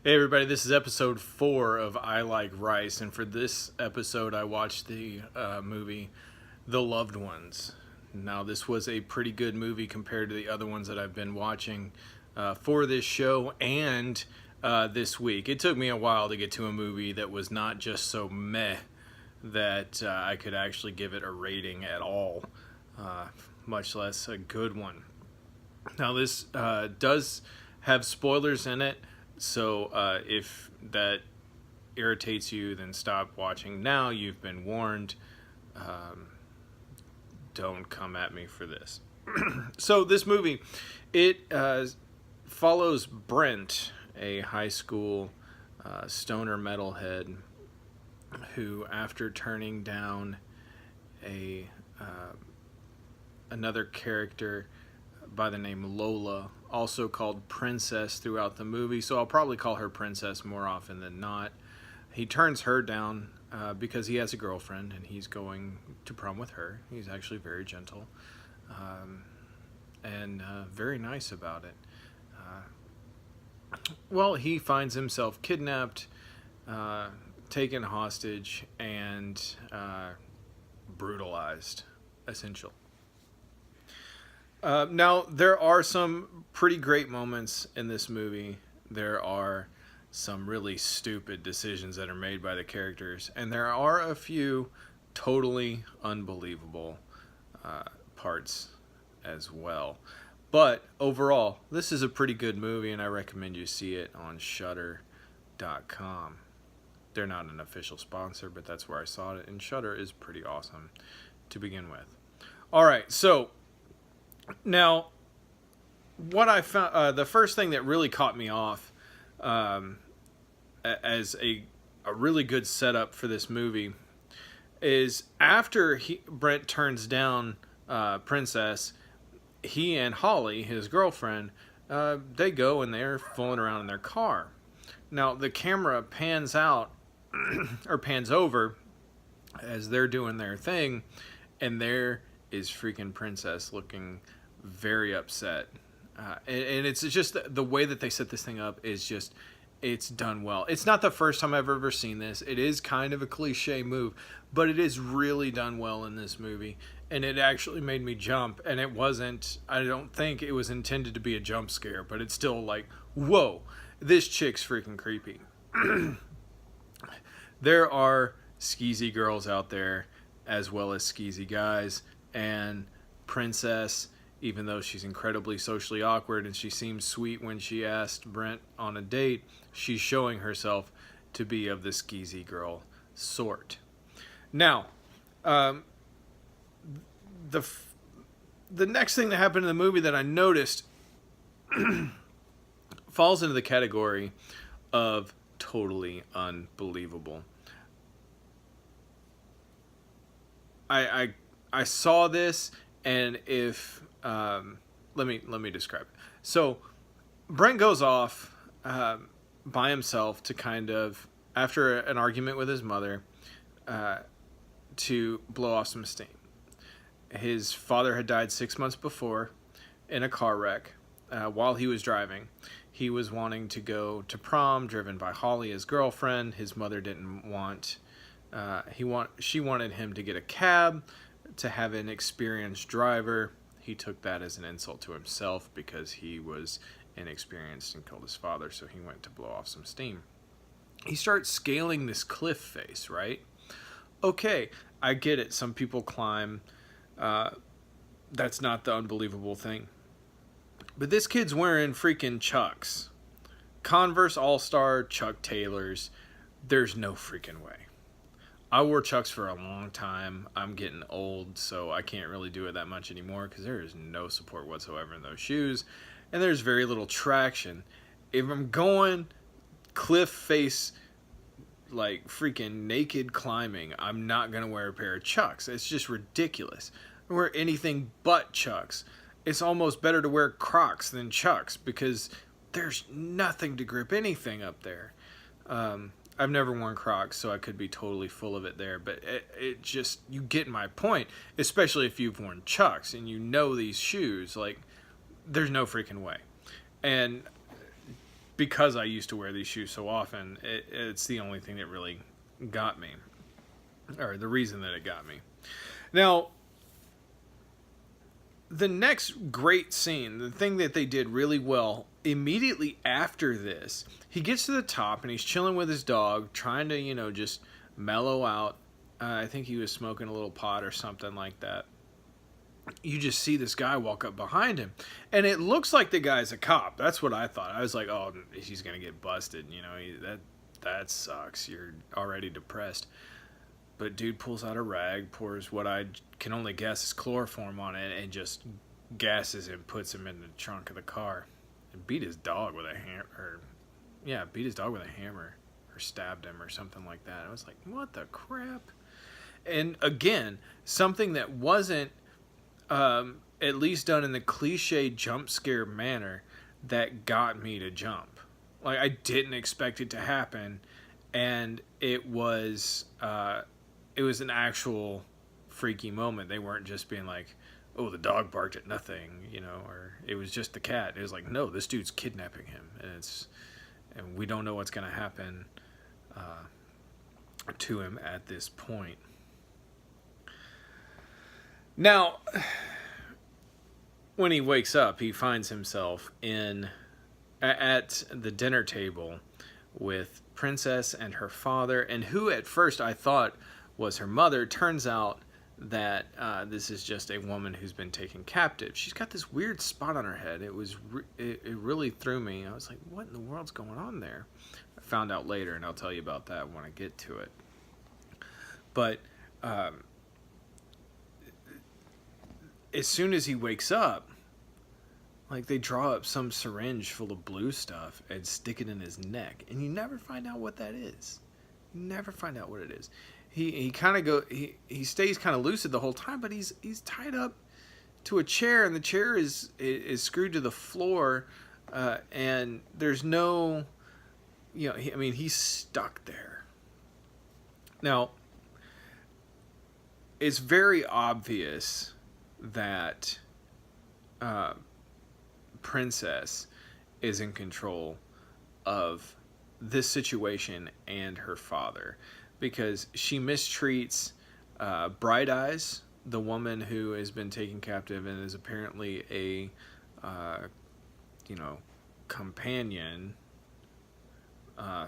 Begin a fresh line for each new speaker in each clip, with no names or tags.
Hey everybody, this is episode 4 of I Like Rice, and for this episode I watched the movie The Loved Ones. Now this was a pretty good movie compared to the other ones that I've been watching for this show and this week. It took me a while to get to a movie that was not just so meh that I could actually give it a rating at all, much less a good one. Now this does have spoilers in it. So if that irritates you, then stop watching now. You've been warned. Don't come at me for this. So this movie, it follows Brent, a high school stoner metalhead, who after turning down a another character by the name Lola, also called Princess throughout the movie, so I'll probably call her Princess more often than not. He turns her down because he has a girlfriend and he's going to prom with her. He's actually very gentle and very nice about it. Well, he finds himself kidnapped, taken hostage, and brutalized, essentially. Now, there are some pretty great moments in this movie. There are some really stupid decisions that are made by the characters, and there are a few totally unbelievable parts as well. But overall, this is a pretty good movie, and I recommend you see it on Shudder.com. They're not an official sponsor, but that's where I saw it, and Shudder is pretty awesome to begin with. All right, so now, what I found, the first thing that really caught me off as a really good setup for this movie is after Brent turns down Princess, he and Holly, his girlfriend, they go and they're fooling around in their car. Now, the camera pans out, or pans over, as they're doing their thing, and there is freaking Princess looking very upset. And it's just the way that they set this thing up is just, it's done well. It's not the first time I've ever seen this. It is kind of a cliche move, but it is really done well in this movie. And it actually made me jump. And it wasn't, I don't think it was intended to be a jump scare, but it's still like, whoa, this chick's freaking creepy. There are skeezy girls out there as well as skeezy guys. And Princess, even though she's incredibly socially awkward and she seems sweet when she asked Brent on a date, she's showing herself to be of the skeezy girl sort. Now, the next thing that happened in the movie that I noticed falls into the category of totally unbelievable. I saw this, and if let me describe it. So Brent goes off by himself to kind of, after an argument with his mother, to blow off some steam. His father had died 6 months before in a car wreck while he was driving. He was wanting to go to prom, driven by Holly, his girlfriend. His mother didn't want. She wanted him to get a cab, to have an experienced driver. He took that as an insult to himself because he was inexperienced and killed his father, so he went to blow off some steam. He starts scaling this cliff face, right? Okay, I get it. Some people climb. That's not the unbelievable thing. But this kid's wearing freaking Chucks. Converse All-Star Chuck Taylors. There's no freaking way. I wore Chucks for a long time. I'm getting old, so I can't really do it that much anymore because there is no support whatsoever in those shoes, and there's very little traction. If I'm going cliff face, like freaking naked climbing, I'm not going to wear a pair of Chucks. It's just ridiculous. I wear anything but Chucks. It's almost better to wear Crocs than Chucks because there's nothing to grip anything up there. I've never worn Crocs, so I could be totally full of it there, but it just, you get my point, especially if you've worn Chucks and you know these shoes, like, there's no freaking way. And because I used to wear these shoes so often, it's the only thing that really got me, or the reason that it got me. Now, the next great scene, the thing that they did really well, immediately after this, he gets to the top and he's chilling with his dog, trying to, just mellow out. I think he was smoking a little pot or something like that. You just see this guy walk up behind him, and it looks like the guy's a cop. That's what I thought. I was like, oh, he's going to get busted. That sucks. You're already depressed. But dude pulls out a rag, pours what I can only guess is chloroform on it, and just gasses him, puts him in the trunk of the car, and beat his dog with a hammer. Beat his dog with a hammer, or stabbed him, or something like that. I was like, what the crap? And again, something that wasn't at least done in the cliche jump scare manner that got me to jump. Like, I didn't expect it to happen, and it was an actual freaky moment. They weren't just being like, oh, the dog barked at nothing, or it was just the cat. It was like, no, this dude's kidnapping him, and we don't know what's going to happen to him at this point. Now, when he wakes up, he finds himself at the dinner table with Princess and her father, and who at first I thought was her mother. Turns out that this is just a woman who's been taken captive. She's got this weird spot on her head. It really threw me. I was like, what in the world's going on there? I found out later, and I'll tell you about that when I get to it. But as soon as he wakes up, like, they draw up some syringe full of blue stuff and stick it in his neck, and you never find out what that is. You never find out what it is. He kind of he stays kind of lucid the whole time, but he's tied up to a chair, and the chair is screwed to the floor, and there's no, he's stuck there. Now, it's very obvious that Princess is in control of this situation and her father, because she mistreats Bright Eyes, the woman who has been taken captive and is apparently a companion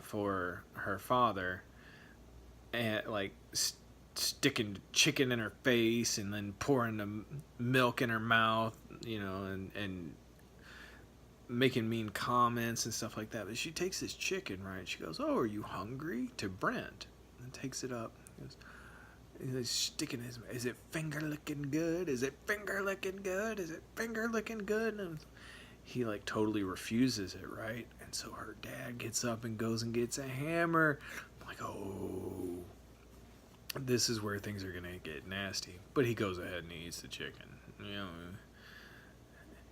for her father, and like sticking chicken in her face and then pouring the milk in her mouth, and making mean comments and stuff like that. But she takes this chicken, right? She goes, oh, are you hungry? To Brent. And takes it up. He's sticking his, is it finger looking good? Is it finger looking good? Is it finger looking good? And he like totally refuses it, right? And so her dad gets up and goes and gets a hammer. I'm like, oh, this is where things are going to get nasty. But he goes ahead and he eats the chicken.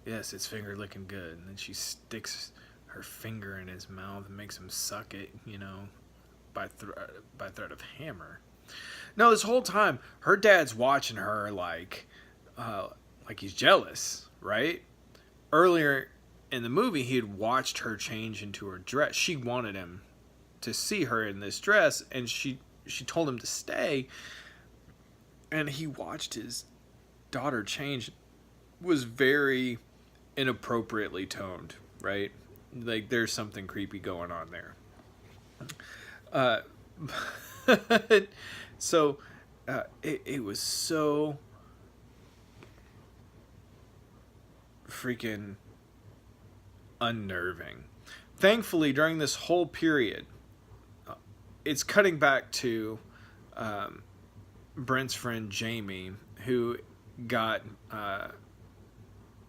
Yes, it's finger looking good. And then she sticks her finger in his mouth and makes him suck it, by threat of hammer. No, this whole time, her dad's watching her like he's jealous, right? Earlier in the movie, he had watched her change into her dress. She wanted him to see her in this dress, and she told him to stay. And he watched his daughter change. Was very inappropriately toned, right? Like, there's something creepy going on there. So it was so freaking unnerving. Thankfully, during this whole period, it's cutting back to Brent's friend Jamie, who got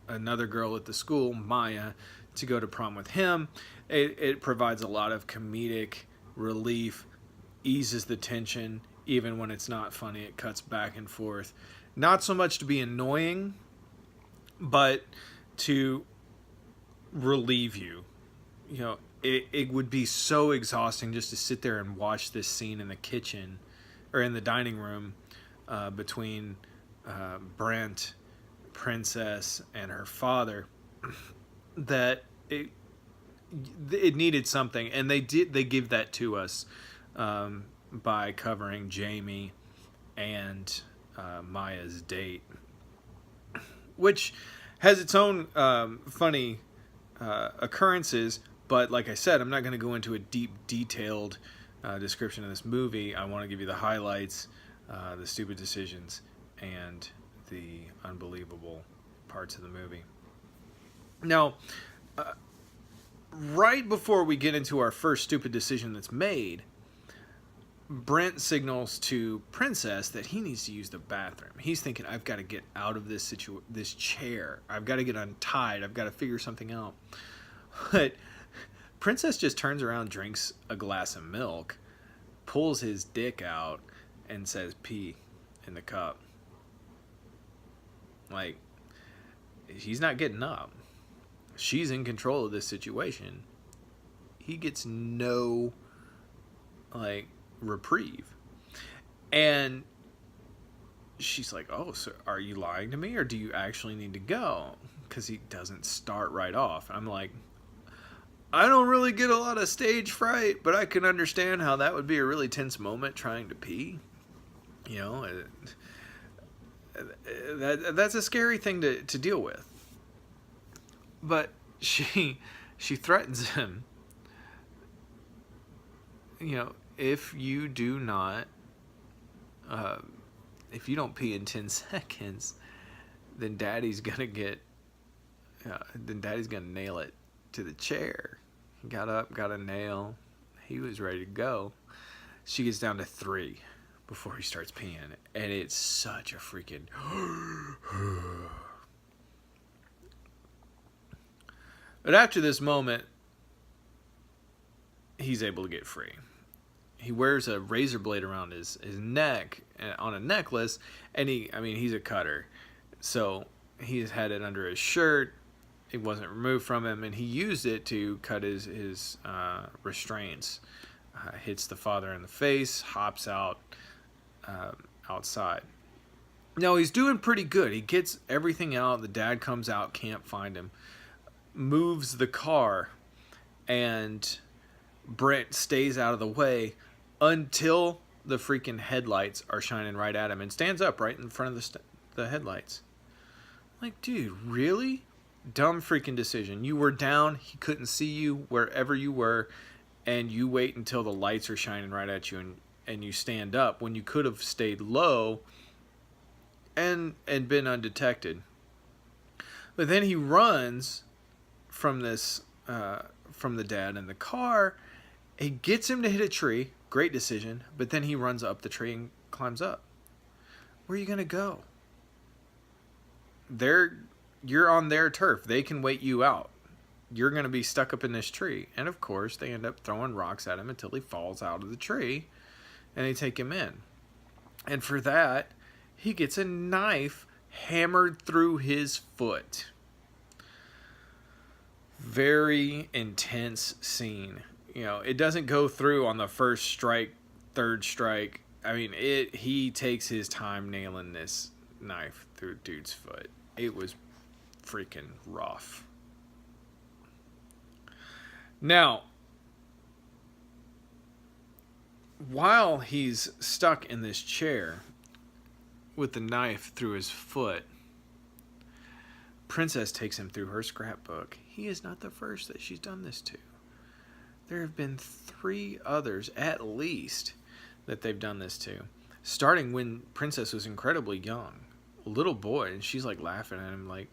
another girl at the school, Maya, to go to prom with him. It provides a lot of comedic relief, eases the tension, even when it's not funny. It cuts back and forth. Not so much to be annoying, but to relieve you. It would be so exhausting just to sit there and watch this scene in the kitchen or in the dining room between Brent, Princess, and her father, that it needed something, and they give that to us by covering Jamie and Maya's date, which has its own funny occurrences. But like I said, I'm not going to go into a deep, detailed description of this movie. I want to give you the highlights, the stupid decisions, and the unbelievable parts of the movie. Now, right before we get into our first stupid decision that's made, Brent signals to Princess that he needs to use the bathroom. He's thinking, I've got to get out of this this chair. I've got to get untied. I've got to figure something out. But Princess just turns around, drinks a glass of milk, pulls his dick out, and says, pee in the cup. Like, he's not getting up. She's in control of this situation. He gets no, like, reprieve. And she's like, oh, so are you lying to me, or do you actually need to go? Because he doesn't start right off. I'm like, I don't really get a lot of stage fright, but I can understand how that would be a really tense moment trying to pee. You know, that's a scary thing to deal with. But she threatens him. You know, if you do not, if you don't pee in 10 seconds, then Daddy's gonna nail it to the chair. He got up, got a nail. He was ready to go. She gets down to 3 before he starts peeing, and it's such a freaking. But after this moment, he's able to get free. He wears a razor blade around his neck on a necklace, and he's a cutter. So he's had it under his shirt. It wasn't removed from him, and he used it to cut his restraints. Hits the father in the face, hops out outside. No, he's doing pretty good. He gets everything out. The dad comes out, can't find him. Moves the car, and Brent stays out of the way until the freaking headlights are shining right at him, and stands up right in front of the headlights. Like, dude, really? Dumb freaking decision. You were down, he couldn't see you wherever you were, and you wait until the lights are shining right at you, and you stand up when you could have stayed low and been undetected. But then he runs from the dad in the car. He gets him to hit a tree. Great decision. But then he runs up the tree and climbs up. Where are you gonna go? You're on their turf. They can wait you out. You're gonna be stuck up in this tree. And of course, they end up throwing rocks at him until he falls out of the tree, and they take him in. And for that, he gets a knife hammered through his foot. Very intense scene. You know, it doesn't go through on the first strike, third strike. I mean, he takes his time nailing this knife through dude's foot. It was freaking rough. Now, while he's stuck in this chair with the knife through his foot, Princess takes him through her scrapbook. He is not the first that she's done this to. There have been 3 others, at least, that they've done this to. Starting when Princess was incredibly young. A little boy, and she's like laughing at him like,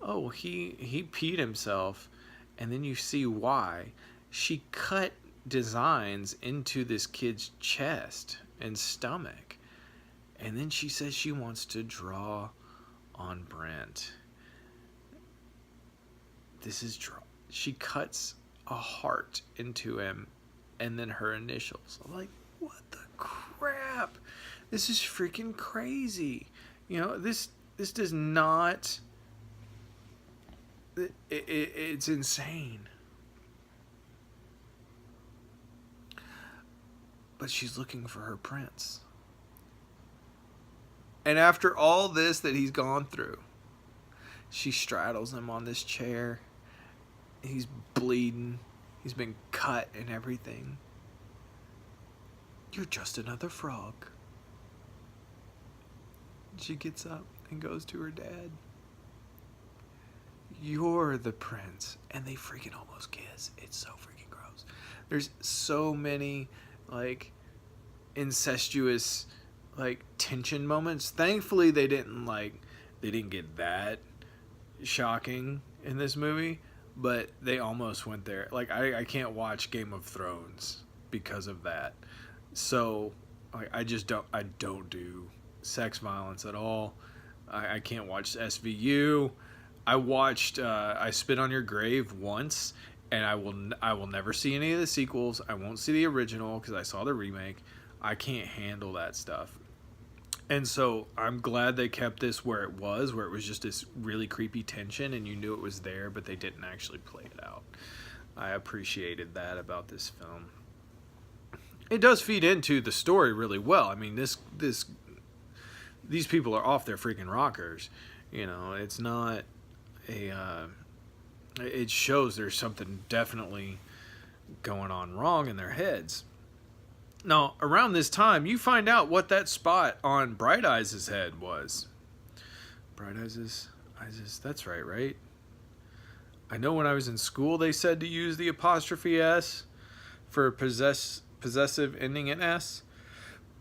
oh, he peed himself, and then you see why. She cut designs into this kid's chest and stomach. And then she says she wants to draw on Brent. She cuts a heart into him, and then her initials. I'm like, what the crap? This is freaking crazy. You know, this does not. It's insane. But she's looking for her prince. And after all this that he's gone through, she straddles him on this chair. He's bleeding. He's been cut and everything. You're just another frog. She gets up and goes to her dad. You're the prince. And they freaking almost kiss. It's so freaking gross. There's so many, like, incestuous, like, tension moments. Thankfully, they didn't get that shocking in this movie, but they almost went there. Like, I can't watch Game of Thrones because of that. So, I don't do sex violence at all. I can't watch SVU. I watched I Spit on Your Grave once, and I will never see any of the sequels. I won't see the original because I saw the remake. I can't handle that stuff. And so I'm glad they kept this where it was just this really creepy tension, and you knew it was there, but they didn't actually play it out. I appreciated that about this film. It does feed into the story really well. I mean, these people are off their freaking rockers. You know, it's not it shows there's something definitely going on wrong in their heads. Now, around this time, you find out what that spot on Bright Eyes' head was. Bright Eyes', that's right? I know when I was in school, they said to use the apostrophe S for possessive ending in S.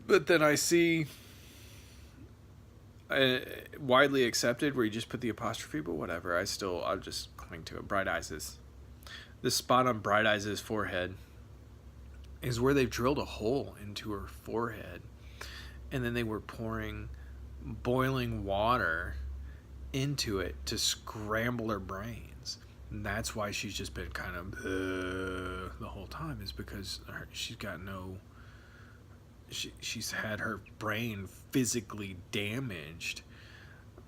But then I see widely accepted where you just put the apostrophe, but whatever. I'll just cling to it. Bright Eyes'. This spot on Bright Eyes' forehead is where they've drilled a hole into her forehead, and then they were pouring boiling water into it to scramble her brains. And that's why she's just been kind of the whole time, is because she's had her brain physically damaged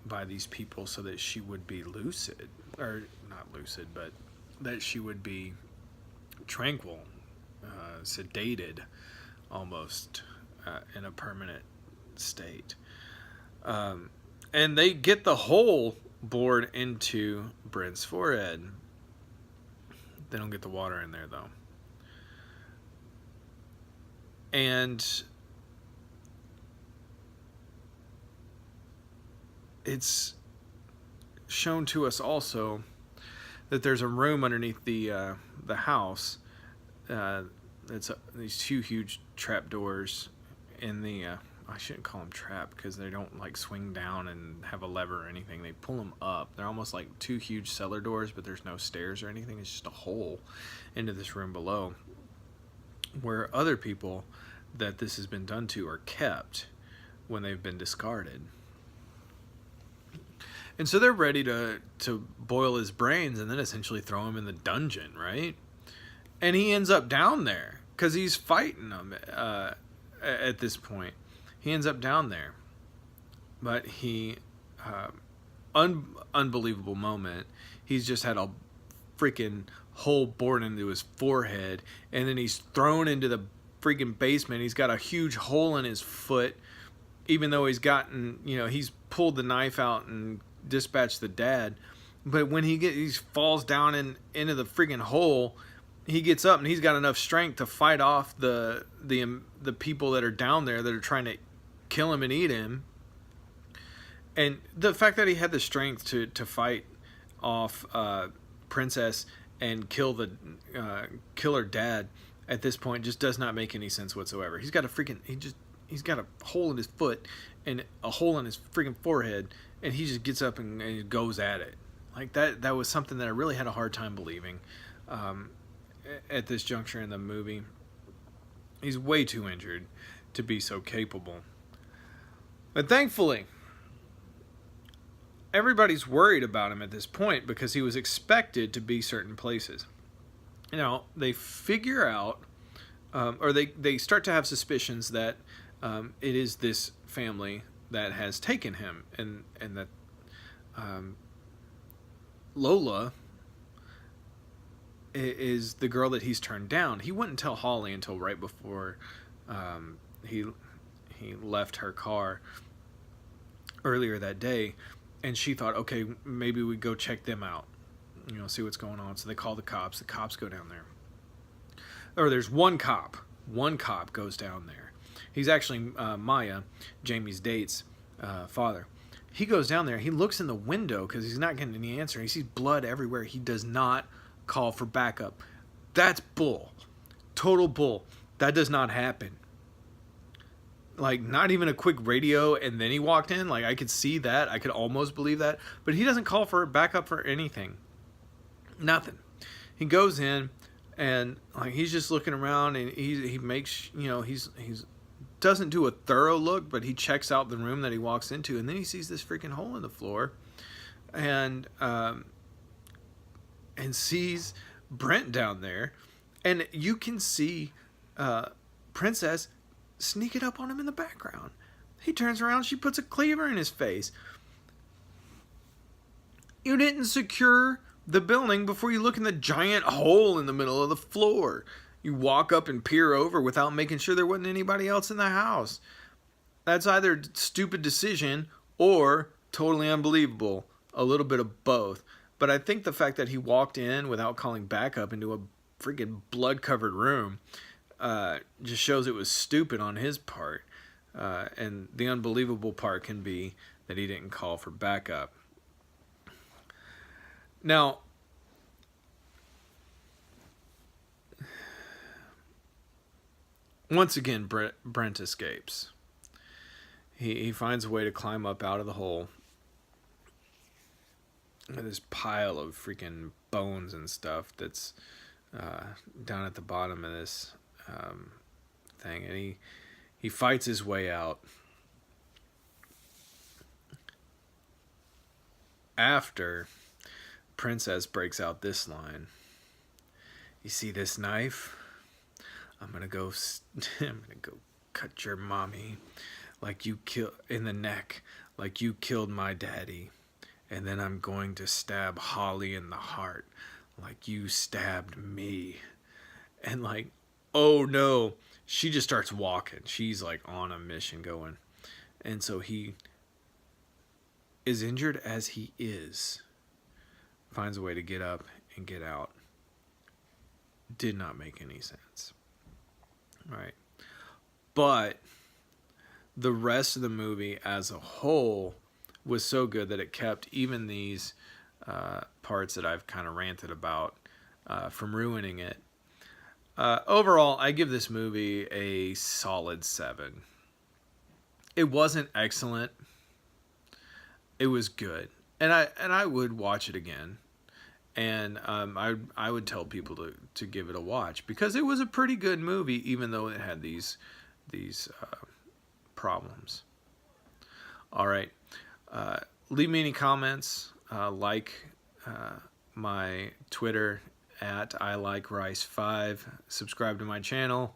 by these people so that she would be lucid, or not lucid, but that she would be tranquil, sedated almost, in a permanent state. And they get the hole bored into Brent's forehead. They don't get the water in there though. And it's shown to us also that there's a room underneath the house. It's these two huge trap doors in the I shouldn't call them trap because they don't like swing down and have a lever or anything. They pull them up. They're almost like two huge cellar doors, but there's no stairs or anything. It's just a hole into this room below, where other people that this has been done to are kept when they've been discarded. And so they're ready to boil his brains and then essentially throw him in the dungeon, right? And he ends up down there because he's fighting them at this point. He ends up down there. But he, unbelievable moment. He's just had a freaking hole bored into his forehead, and then he's thrown into the freaking basement. He's got a huge hole in his foot, even though he's pulled the knife out and dispatched the dad. But when he falls down into the freaking hole, he gets up and he's got enough strength to fight off the people that are down there that are trying to kill him and eat him. And the fact that he had the strength to fight off Princess and kill her dad at this point just does not make any sense whatsoever. He's got a hole in his foot and a hole in his freaking forehead, and he just gets up and goes at it. Like that was something that I really had a hard time believing at this juncture in the movie. He's way too injured to be so capable. But thankfully, everybody's worried about him at this point because he was expected to be certain places. They figure out, or they start to have suspicions that it is this family that has taken him, and that Lola is the girl that he's turned down. He wouldn't tell Holly until right before he left her car earlier that day, and she thought, okay, maybe we go check them out, see what's going on. So they call the cops. The cops go down there. or there's one cop. One cop goes down there. He's actually Maya, Jamie's date's father. He goes down there. He looks in the window because he's not getting any answer. He sees blood everywhere. He does not call for backup. That's bull. Total bull. That does not happen. Like, not even a quick radio and then he walked in. Like, I could see that. I could almost believe that. But he doesn't call for backup for anything. Nothing. He goes in and like he's just looking around and he makes, you know, he's doesn't do a thorough look, but he checks out the room that he walks into, and then he sees this freaking hole in the floor and sees Brent down there, and you can see Princess sneaking up on him in the background. He turns around, she puts a cleaver in his face. You didn't secure the building before you look in the giant hole in the middle of the floor. You walk up and peer over without making sure there wasn't anybody else in the house. That's either a stupid decision or totally unbelievable. A little bit of both. But I think the fact that he walked in without calling backup into a freaking blood-covered room just shows it was stupid on his part. And the unbelievable part can be that he didn't call for backup. Now, once again, Brent escapes. He finds a way to climb up out of the hole. This pile of freaking bones and stuff that's down at the bottom of this thing. And he fights his way out. After Princess breaks out this line. You see this knife? I'm gonna go cut your mommy like you in the neck like you killed my daddy, and then I'm going to stab Holly in the heart like you stabbed me. And like, oh no, she just starts walking. She's like on a mission going. And so he is injured as he is, finds a way to get up and get out. Did not make any sense. Right. But the rest of the movie as a whole was so good that it kept even these parts that I've kind of ranted about from ruining it. Overall, I give this movie a solid 7. It wasn't excellent. It was good. And I would watch it again. And I would tell people to give it a watch because it was a pretty good movie, even though it had these problems. All right, leave me any comments. Like my Twitter at ILikeRice5. Subscribe to my channel.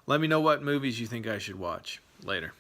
Let me know what movies you think I should watch. Later.